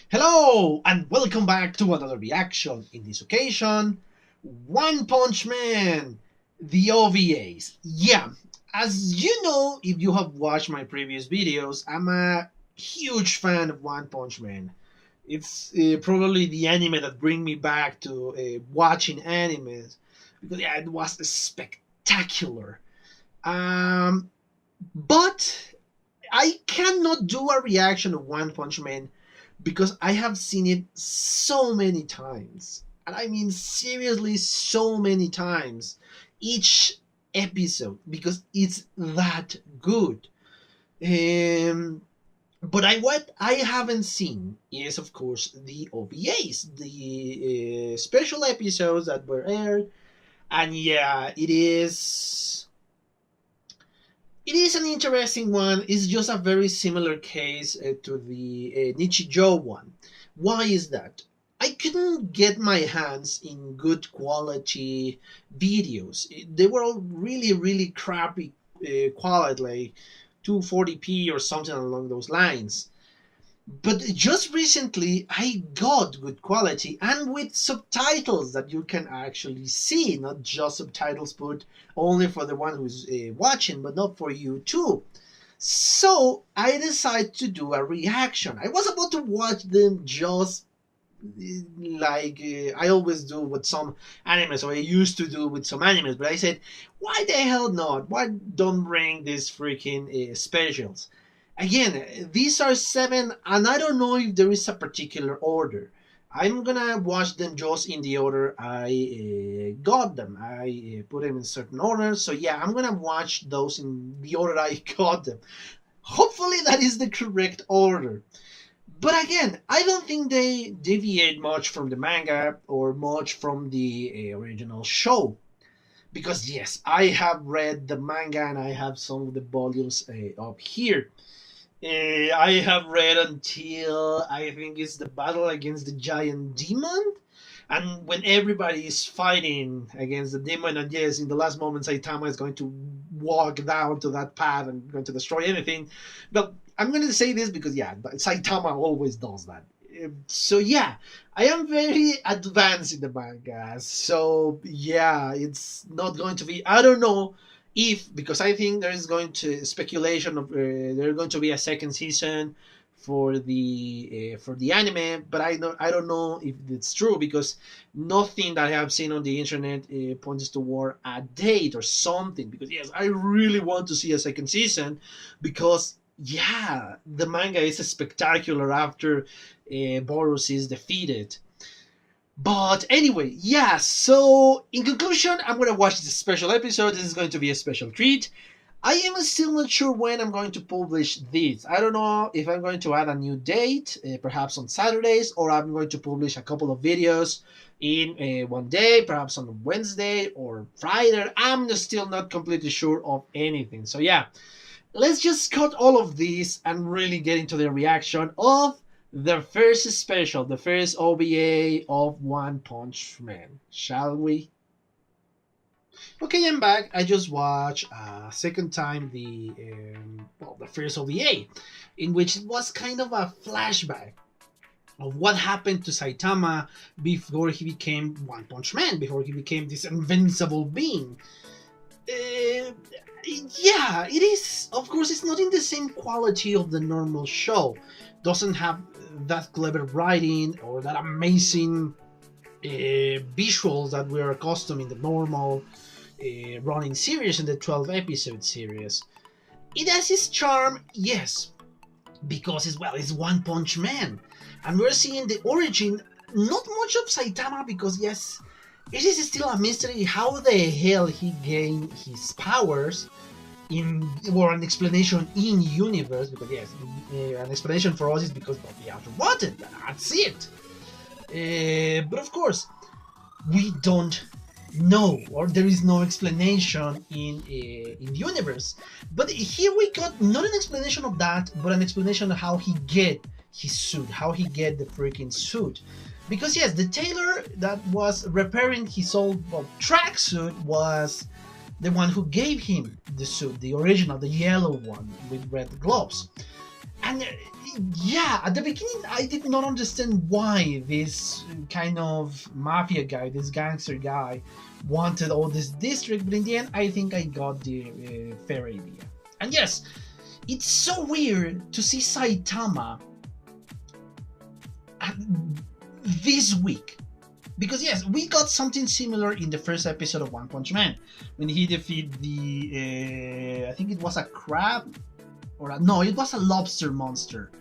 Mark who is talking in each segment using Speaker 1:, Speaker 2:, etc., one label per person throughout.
Speaker 1: Hello and welcome back to another reaction. In this occasion, One Punch Man, the OVAs. Yeah, as you know, if you have watched my previous videos, I'm a huge fan of One Punch Man. It's probably the anime that bring me back to watching animes because yeah, it was spectacular. Um, but I cannot do a reaction of One Punch Man because I have seen it so many times. And I mean, seriously, so many times. Each episode, because it's that good. Um, but what I haven't seen is, of course, the OVAs, the special episodes that were aired. And yeah, it is an interesting one. It's just a very similar case to the Nichijou one. Why is that? I couldn't get my hands in good quality videos. They were all really, really crappy quality, like 240p or something along those lines. But just recently, I got good quality and with subtitles that you can actually see, not just subtitles put only for the one who's watching, but not for you too. So I decided to do a reaction. I was about to watch them just like I always do with some animes, or I used to do with some animes, but I said, why the hell not? Why don't bring these freaking specials? Again, these are seven, and I don't know if there is a particular order. I'm gonna watch them just in the order I got them. I put them in certain order, so yeah, I'm gonna watch those in the order I got them. Hopefully, that is the correct order. But again, I don't think they deviate much from the manga or much from the original show. Because yes, I have read the manga and I have some of the volumes up here. I have read until I think it's the battle against the giant demon, and when everybody is fighting against the demon, and yes, in the last moment, Saitama is going to walk down to that path and going to destroy anything. But I'm going to say this because yeah, Saitama always does that. So yeah, I am very advanced in the manga. So yeah, it's not going to be. I don't know if, because I think there is going to speculation of there's going to be a second season for the anime, but I don't know if it's true because nothing that I have seen on the internet points toward a date or something. Because yes, I really want to see a second season because yeah, the manga is spectacular after Boros is defeated. But anyway, yeah, so in conclusion, I'm gonna watch this special episode. This is going to be a special treat. I am still not sure when I'm going to publish this. I don't know if I'm going to add a new date, perhaps on Saturdays, or I'm going to publish a couple of videos in one day, perhaps on Wednesday or Friday. I'm still not completely sure of anything. So yeah, let's just cut all of this and really get into the reaction of the first special, the first OVA of One Punch Man. Shall we? Okay, I'm back. I just watched a second time the first OVA, in which it was kind of a flashback of what happened to Saitama before he became One Punch Man, before he became this invincible being. Uh, yeah, it is. Of course, it's not in the same quality of the normal show. Doesn't have that clever writing or that amazing visuals that we're accustomed in the normal running series, in the 12 episode series. It has its charm, yes, because it's One Punch Man, and we're seeing the origin, not much of Saitama, because yes, it is still a mystery how the hell he gained his powers in, or an explanation in universe, because yes, an explanation for us is because of the outer wanted, that's it. But of course, we don't know, or there is no explanation in the universe. But here we got not an explanation of that, but an explanation of how he get his suit, how he get the freaking suit. Because yes, the tailor that was repairing his old tracksuit was the one who gave him the suit, the original, the yellow one with red gloves. And yeah, at the beginning, I did not understand why this kind of mafia guy, this gangster guy, wanted all this district. But in the end, I think I got the fair idea. And yes, it's so weird to see Saitama this week. Because yes, we got something similar in the first episode of One Punch Man when he defeated the I think it was a crab no, it was a lobster monster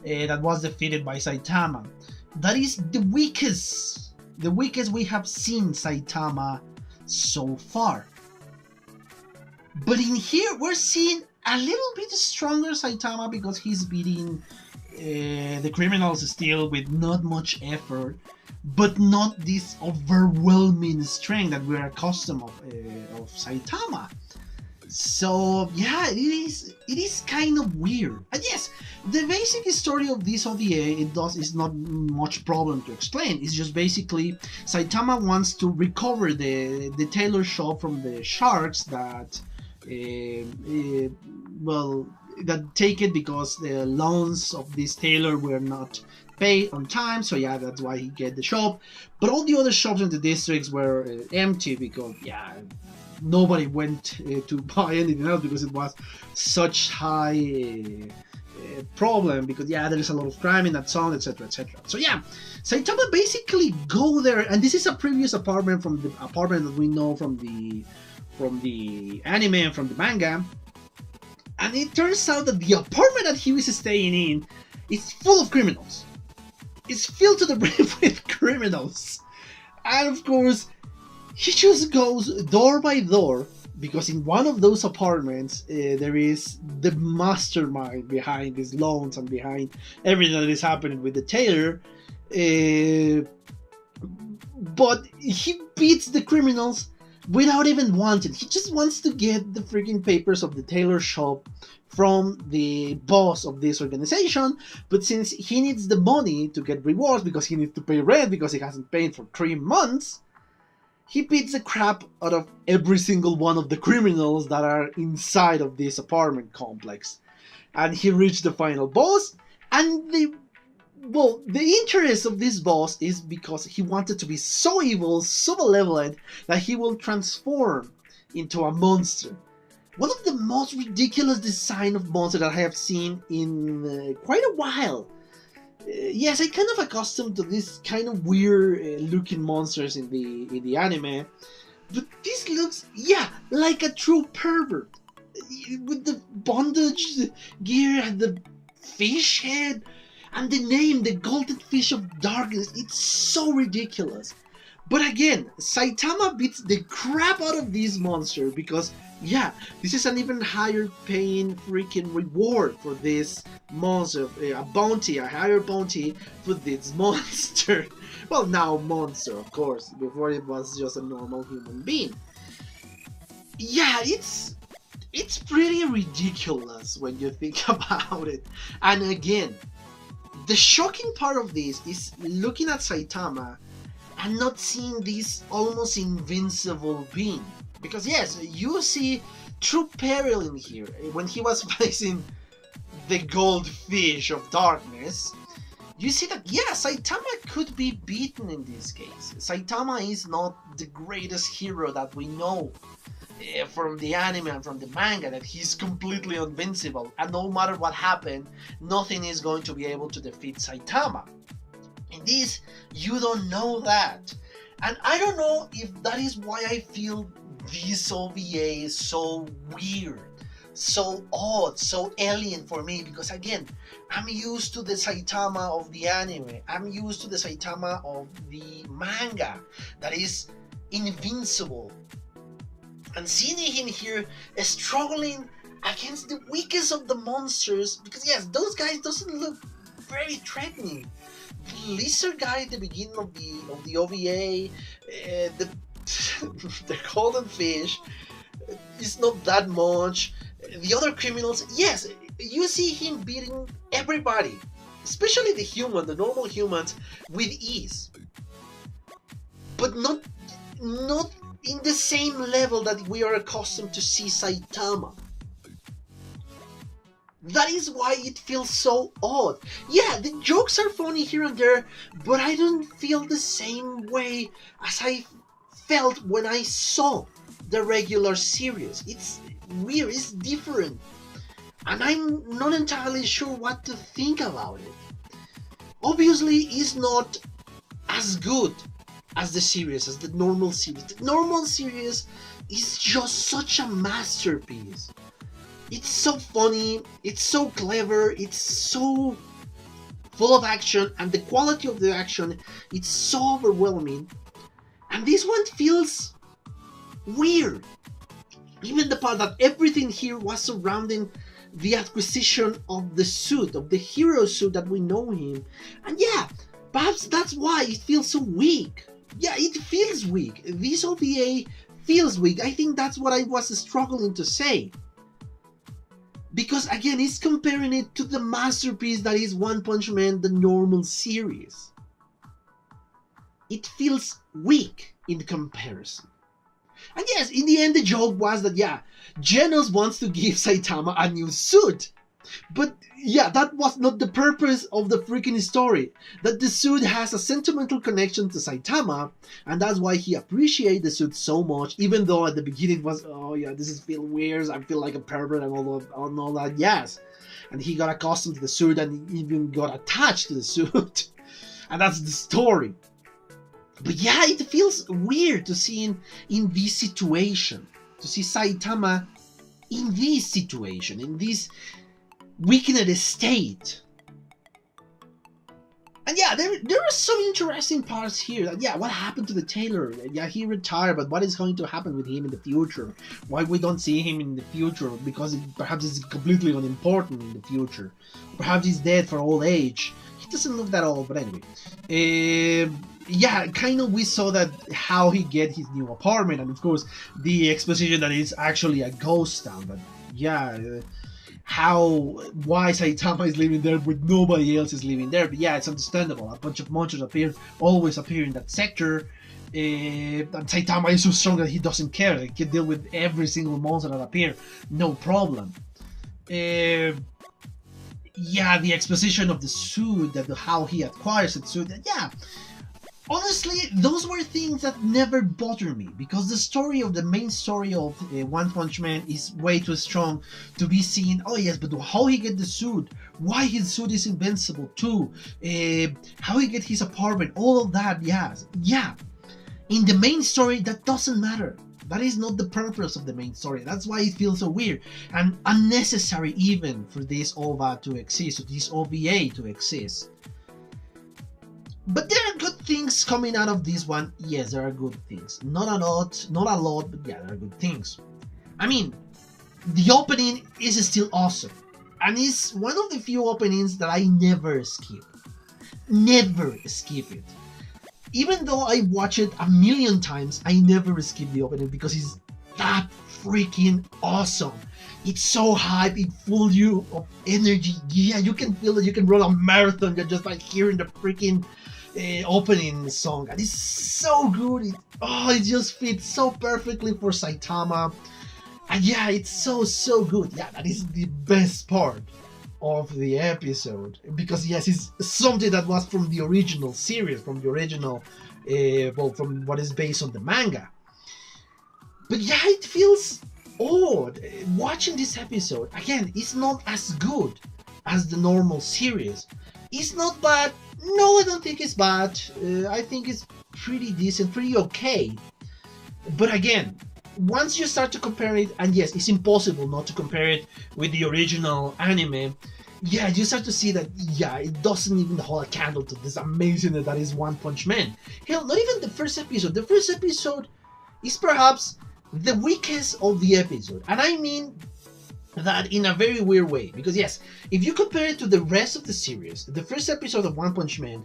Speaker 1: that was defeated by Saitama. That is the weakest we have seen Saitama so far. But in here we're seeing a little bit stronger Saitama because he's beating the criminals still with not much effort, but not this overwhelming strength that we're accustomed of Saitama. So yeah, it is kind of weird. And yes, the basic story of this OVA is not much problem to explain. It's just basically Saitama wants to recover the tailor shop from the sharks that that take it because the loans of this tailor were not paid on time. So yeah, that's why he get the shop. But all the other shops in the districts were empty because yeah, nobody went to buy anything else because it was such high problem, because yeah, there is a lot of crime in that zone, etc, etc. So yeah, Saitama basically go there, and this is a previous apartment from the apartment that we know from the anime and from the manga. And it turns out that the apartment that he was staying in is full of criminals. It's filled to the brim with criminals. And of course, he just goes door by door, because in one of those apartments there is the mastermind behind these loans and behind everything that is happening with the tailor. But he beats the criminals without even wanting. He just wants to get the freaking papers of the tailor shop from the boss of this organization. But since he needs the money to get rewards, because he needs to pay rent because he hasn't paid for 3 months, he beats the crap out of every single one of the criminals that are inside of this apartment complex. And he reached the final boss, and the interest of this boss is because he wanted to be so evil, so malevolent, that he will transform into a monster. One of the most ridiculous design of monster that I have seen in quite a while. Yes, I kind of accustomed to this kind of weird looking monsters in the anime, but this looks, yeah, like a true pervert. With the bondage gear and the fish head, and the name, the golden fish of darkness, it's so ridiculous. But again, Saitama beats the crap out of this monster because, yeah, this is an even higher paying freaking reward for this monster. A bounty, a higher bounty for this monster. Well, now monster, of course. Before it was just a normal human being. Yeah, it's pretty ridiculous when you think about it. And again, the shocking part of this is looking at Saitama and not seeing this almost invincible being. Because yes, you see true peril in here. When he was facing the goldfish of darkness, you see that, yeah, Saitama could be beaten in this case. Saitama is not the greatest hero that we know from the anime and from the manga, that he's completely invincible, and no matter what happened, nothing is going to be able to defeat Saitama. In this, you don't know that. And I don't know if that is why I feel this OVA is so weird, so odd, so alien for me, because again, I'm used to the Saitama of the anime, I'm used to the Saitama of the manga, that is invincible. And seeing him here struggling against the weakest of the monsters, because yes, those guys doesn't look very threatening. The lizard guy at the beginning of the OVA, the golden fish, is not that much. The other criminals, yes, you see him beating everybody, especially the normal humans, with ease, but not in the same level that we are accustomed to see Saitama. That is why it feels so odd. Yeah, the jokes are funny here and there, but I don't feel the same way as I felt when I saw the regular series. It's weird, it's different, and I'm not entirely sure what to think about it. Obviously, it's not as good as the series, as the normal series. The normal series is just such a masterpiece. It's so funny, it's so clever, it's so full of action, and the quality of the action, it's so overwhelming. And this one feels weird. Even the part that everything here was surrounding the acquisition of the suit, of the hero suit that we know him. And yeah, perhaps that's why it feels so weak. Yeah, it feels weak. This OVA feels weak. I think that's what I was struggling to say. Because again, it's comparing it to the masterpiece that is One Punch Man, the normal series. It feels weak in comparison. And yes, in the end, the joke was that, yeah, Genos wants to give Saitama a new suit. But yeah, that was not the purpose of the freaking story. That the suit has a sentimental connection to Saitama, and that's why he appreciates the suit so much, even though at the beginning it was, oh yeah, this is feel weird, I feel like a pervert and all that, yes. And he got accustomed to the suit and even got attached to the suit. And that's the story. But yeah, it feels weird to see in this situation, to see Saitama in this situation, in this weakened state. And yeah, there are some interesting parts here. That, yeah, what happened to the tailor? Yeah, he retired, but what is going to happen with him in the future? Why we don't see him in the future? Because perhaps it's completely unimportant in the future. Perhaps he's dead for old age. He doesn't look that old, but anyway. Yeah, kind of we saw that how he get his new apartment, and of course the exposition that it's actually a ghost town. But yeah, why Saitama is living there with nobody else is living there. But yeah, it's understandable. A bunch of monsters always appear in that sector. And Saitama is so strong that he doesn't care. He can deal with every single monster that appear, no problem. Yeah, the exposition of the suit, that how he acquires the suit. Yeah. Honestly, those were things that never bothered me, because the main story of One Punch Man is way too strong to be seen. Oh yes, but how he get the suit, why his suit is invincible too, how he get his apartment, all of that, yes. Yeah, in the main story that doesn't matter. That is not the purpose of the main story. That's why it feels so weird and unnecessary even for this OVA to exist, or this OVA to exist. But there are good things coming out of this one. Yes, there are good things. Not a lot, but yeah, there are good things. I mean, the opening is still awesome. And it's one of the few openings that I never skip. Never skip it. Even though I watch it a million times, I never skip the opening because it's that freaking awesome. It's so hype, it full you of energy. Yeah, you can feel it, you can run a marathon just by hearing the freaking opening song, and it's so good. It just fits so perfectly for Saitama, and yeah, it's so good. Yeah, that is the best part of the episode, because yes, it's something that was from the original series, from the original from what is based on the manga. But yeah, it feels odd watching this episode. Again, it's not as good as the normal series. It's not bad. No, I don't think it's bad. I think it's pretty decent, pretty okay. But again, once you start to compare it, and yes, it's impossible not to compare it with the original anime, yeah, you start to see that, yeah, it doesn't even hold a candle to this amazing that is One Punch Man. Hell, not even the first episode. The first episode is perhaps the weakest of the episode. And I mean that in a very weird way, because yes, if you compare it to the rest of the series, the first episode of One Punch Man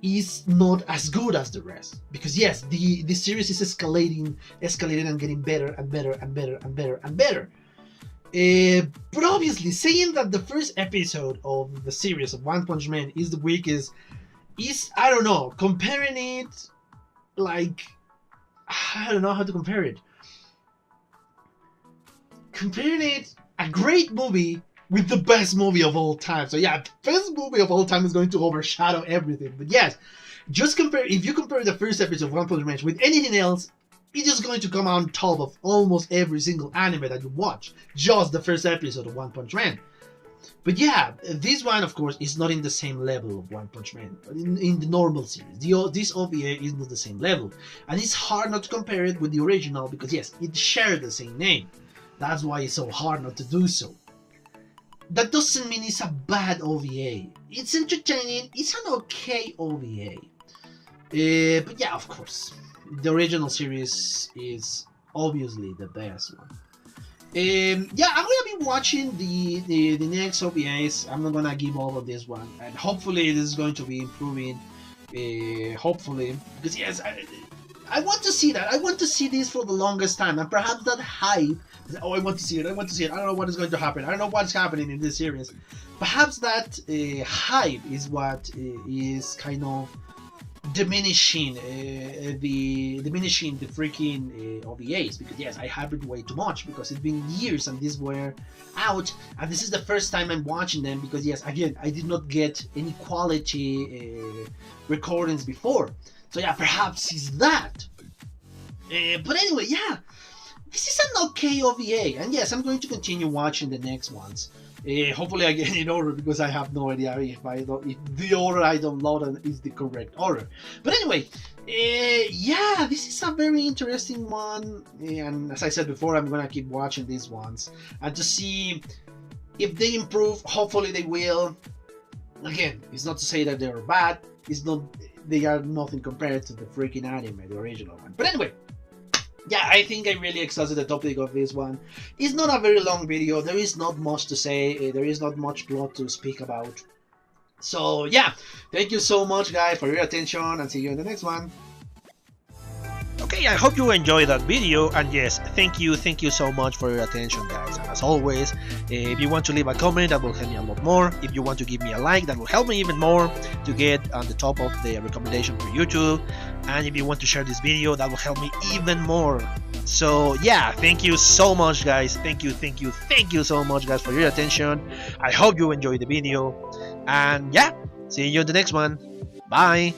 Speaker 1: is not as good as the rest, because yes, the series is escalating and getting better and better and better and better and better. But obviously, saying that the first episode of the series of One Punch Man is the weakest is, I don't know, comparing it like, I don't know how to compare it. Comparing it, a great movie with the best movie of all time. So yeah, the best movie of all time is going to overshadow everything. But yes, just compare, if you compare the first episode of One Punch Man with anything else, it's just going to come on top of almost every single anime that you watch. Just the first episode of One Punch Man. But yeah, this one, of course, is not in the same level of One Punch Man. In the normal series, this OVA is not the same level. And it's hard not to compare it with the original because, yes, it shared the same name. That's why it's so hard not to do so. That doesn't mean it's a bad OVA. It's entertaining, it's an okay OVA. But yeah, of course, the original series is obviously the best one. Yeah, I'm gonna be watching the next OVAs. I'm not gonna give up on this one, and hopefully this is going to be improving. Hopefully, because yes, I want to see that. I want to see this for the longest time, and perhaps that hype. Oh, I want to see it. I want to see it. I don't know what is going to happen. I don't know what's happening in this series. Perhaps that hype is what is kind of diminishing the freaking OVAs, because yes, I hyped it way too much because it's been years and these were out, and this is the first time I'm watching them because yes, again, I did not get any quality recordings before. So yeah, perhaps it's that. But anyway, yeah, this is an okay OVA, and yes, I'm going to continue watching the next ones. Hopefully I get it in order because I have no idea if the order I downloaded is the correct order. But anyway, yeah, this is a very interesting one, and as I said before, I'm gonna keep watching these ones and to see if they improve. Hopefully they will. Again, it's not to say that they're bad. It's not. They are nothing compared to the freaking anime, the original one. But anyway. Yeah, I think I really exhausted the topic of this one. It's not a very long video. There is not much to say. There is not much plot to speak about. So yeah, thank you so much, guys, for your attention, and see you in the next one. Okay, I hope you enjoyed that video, and yes, thank you so much for your attention, guys. And as always, if you want to leave a comment, that will help me a lot more. If you want to give me a like, that will help me even more to get on the top of the recommendation for YouTube. And if you want to share this video, that will help me even more. So yeah, thank you so much, guys. Thank you so much, guys, for your attention. I hope you enjoyed the video, and yeah, see you in the next one. Bye.